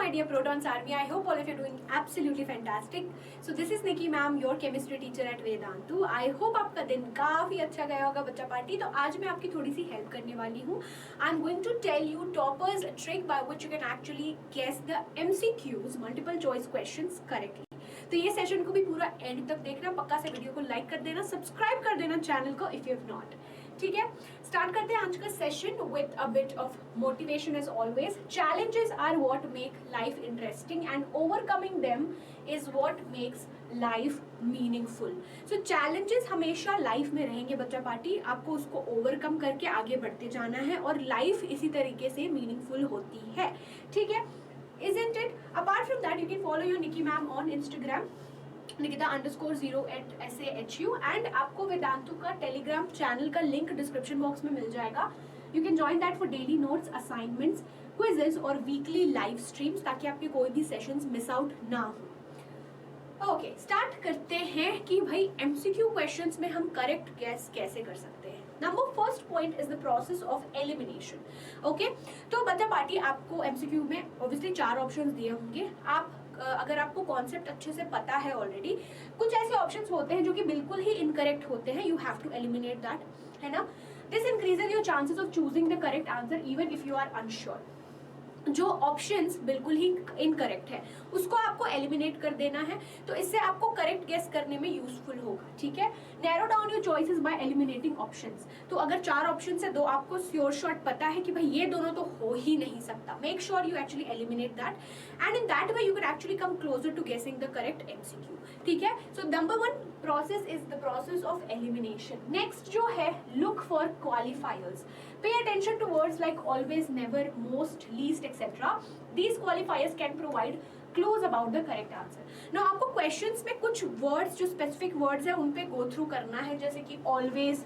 my dear Protons Army. I hope all of you are doing absolutely fantastic. So this is Nikki ma'am, your chemistry teacher at Vedantu. I hope आपका दिन काफी अच्छा गया होगा बच्चा party. तो आज मैं आपकी थोड़ी सी हेल्प करने वाली हूँ. I'm going to tell you toppers a trick by which you can actually guess the MCQs, multiple choice questions correctly. तो ये सेशन को भी पूरा एंड तक देखना, पक्का से वीडियो को लाइक कर देना, सब्सक्राइब कर देना चैनल को इफ यू हैव नॉट. ठीक है, स्टार्ट करते हैं आज का session with a bit of motivation as always. Challenges are what make life interesting and overcoming them is what makes life meaningful. So challenges हमेशा लाइफ में रहेंगे बच्चा पार्टी, आपको उसको ओवरकम करके आगे बढ़ते जाना है और लाइफ इसी तरीके से मीनिंगफुल होती है. ठीक है, isn't it? Apart from that, you can follow your Nikki ma'am on Instagram, Nikita_0@SAHU, and आपको वेदांतु का टेलीग्राम चैनल का लिंक डिस्क्रिप्शन बॉक्स में मिल जाएगा. You can join that for daily notes, assignments, quizzes और weekly live streams, ताकि आपके कोई भी सेशंस मिस आउट ना हो. ओके, स्टार्ट करते हैं कि भाई एमसीक्यू क्वेश्चंस में हम करेक्ट गैस कैसे कर सकते हैं. Number first point is the process of elimination. Okay, तो बच्चा पार्टी आपको एमसीक्यू में ऑब्वियसली 4 ऑप्शंस दिए होंगे. आप अगर आपको कॉन्सेप्ट अच्छे से पता है ऑलरेडी, कुछ ऐसे ऑप्शंस होते हैं जो कि बिल्कुल ही इनकरेक्ट होते हैं. You have to eliminate that, है ना. This increases your chances of choosing the correct answer even if you are unsure. जो ऑप्शंस बिल्कुल ही इनकरेक्ट है उसको आपको एलिमिनेट कर देना है, तो इससे आपको करेक्ट गेस करने में यूजफुल होगा. ठीक है, narrow down your choices bye eliminating options. तो अगर 4 ऑप्शन है, 2 आपको श्योर शॉट पता है कि भाई ये दोनों तो हो ही नहीं सकता, make sure you actually eliminate that and in that way you can actually come closer to guessing the correct MCQ. ठीक है, so number 1 process is the process of elimination. Next जो है, look for qualifiers. Pay attention to words like always, never, most, least etcetera. These qualifiers can provide clues about the correct answer. Now आपको questions में कुछ words जो specific words है उन पे go through करना है, जैसे कि always,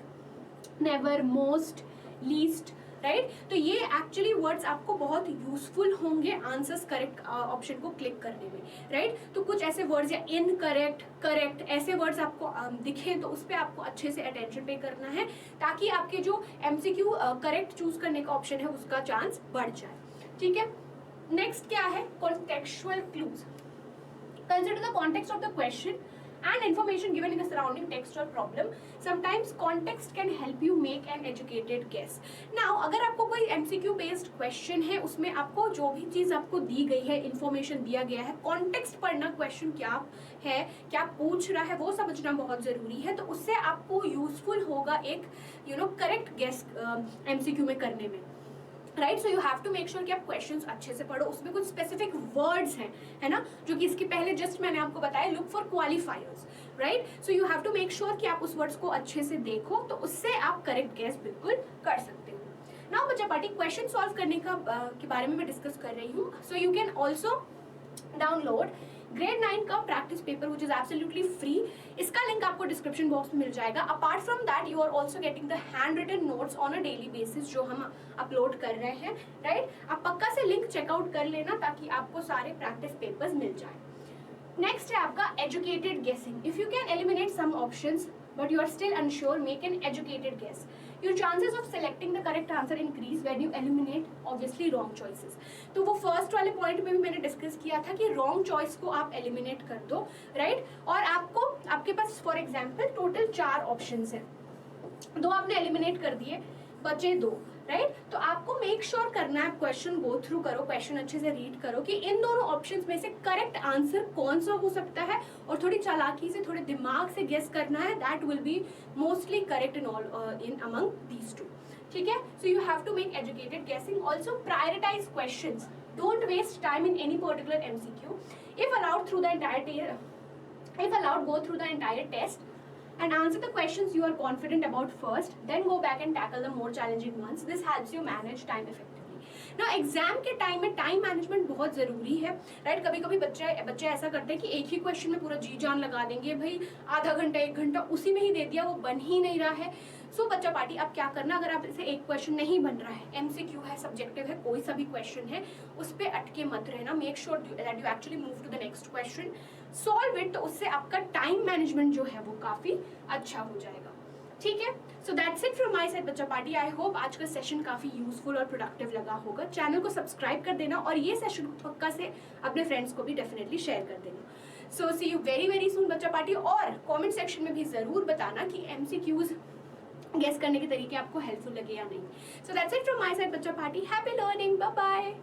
never, most, least, right. तो ये एक्चुअली वर्ड्स आपको बहुत यूजफुल होंगे आंसर्स करेक्ट ऑप्शन को क्लिक करने में, राइट. तो कुछ ऐसे वर्ड्स या इनकरेक्ट, करेक्ट, ऐसे वर्ड्स आपको दिखे तो उस पर आपको अच्छे से अटेंशन पे करना है, ताकि आपके जो एमसीक्यू करेक्ट चूज करने का ऑप्शन है उसका चांस बढ़ जाए. ठीक है, नेक्स्ट क्या है, contextual clues. Consider the context of the question and information given in the surrounding text or problem. Sometimes context can help you make an educated guess. Now अगर आपको कोई MCQ based question है, उसमें आपको जो भी चीज आपको दी गई है, information दिया गया है, context पढ़ना, question क्या है, क्या पूछ रहा है, वो समझना बहुत जरूरी है. तो उससे आपको यूजफुल होगा एक करेक्ट गेस MCQ में करने में, right. So you have to make sure कि आप क्वेश्चंस अच्छे से पढ़ो. उसमें कुछ स्पेसिफिक वर्ड्स हैं, है ना, जो कि इसके पहले जस्ट मैंने आपको बताया, look for qualifiers, right. So you have to make sure कि आप उस वर्ड्स को अच्छे से देखो, तो उससे आप करेक्ट गेस बिल्कुल कर सकते हो. नाउ बच्चा पार्टी, क्वेश्चन सॉल्व करने का के बारे में मैं डिस्कस कर रही हूँ. So you can also download grade 9 का practice paper which is absolutely free. इसका लिंक आपको डिस्क्रिप्शन बॉक्स में मिल जाएगा. Apart from that you are also getting the handwritten notes on a daily basis जो हम अपलोड कर रहे हैं, राइट. आप पक्का से लिंक चेकआउट कर लेना ताकि आपको सारे प्रैक्टिस पेपर्स मिल जाए. नेक्स्ट है आपका educated guessing. If you can eliminate some options but you are still unsure, make an educated guess. Your chances of selecting the correct answer increase when you eliminate obviously wrong choices. तो वो first वाले point में भी मैंने discuss किया था कि wrong choice को आप एलिमिनेट कर दो, राइट. और आपको, आपके पास फॉर एग्जाम्पल टोटल 4 ऑप्शंस हैं, 2 आपने एलिमिनेट कर दिए, बचे 2, राइट. तो आपको मेक श्योर करना है, क्वेश्चन गो थ्रू करो, क्वेश्चन अच्छे से रीड करो कि इन दोनों ऑप्शंस में से करेक्ट आंसर कौन सा हो सकता है, और थोड़ी चालाकी से, थोड़े दिमाग से गेस करना है. That will be mostly correct in all in among these 2. ठीक है, so you have to make educated guessing. Also prioritize questions. Don't waste time in any particular MCQ. If allowed go through the entire test and answer the questions you are confident about first, then go back and tackle the more challenging ones. This helps you manage time effectively. Now exam के time में time management बहुत जरूरी है, right. कभी कभी बच्चे ऐसा करते हैं कि एक ही क्वेश्चन में पूरा जी जान लगा देंगे, भाई आधा घंटा 1 घंटा उसी में ही दे दिया, वो बन ही नहीं रहा है. सो बच्चा पार्टी, अब क्या करना, अगर आप इसे एक क्वेश्चन नहीं बन रहा है, MCQ है, सब्जेक्टिव है, कोई सा भी क्वेश्चन है, उस पर अटके मत रहना. Make sure that you actually move to the next question, solve it. तो उससे आपका टाइम मैनेजमेंट जो है वो काफी अच्छा हो जाएगा. ठीक है, सो that's it from my side बच्चा पार्टी। आई होप आज का सेशन काफी यूजफुल और प्रोडक्टिव लगा होगा। चैनल को सब्सक्राइब कर देना और ये सेशन पक्का से अपने फ्रेंड्स को भी डेफिनेटली शेयर कर देना। सो सी यू वेरी वेरी सून बच्चा पार्टी। और कमेंट सेक्शन में भी जरूर बताना कि एमसीक्यूज गेस करने के तरीके आपको हेल्पफुल लगे या नहीं। So that's it from my side बच्चा party. Happy learning, bye bye.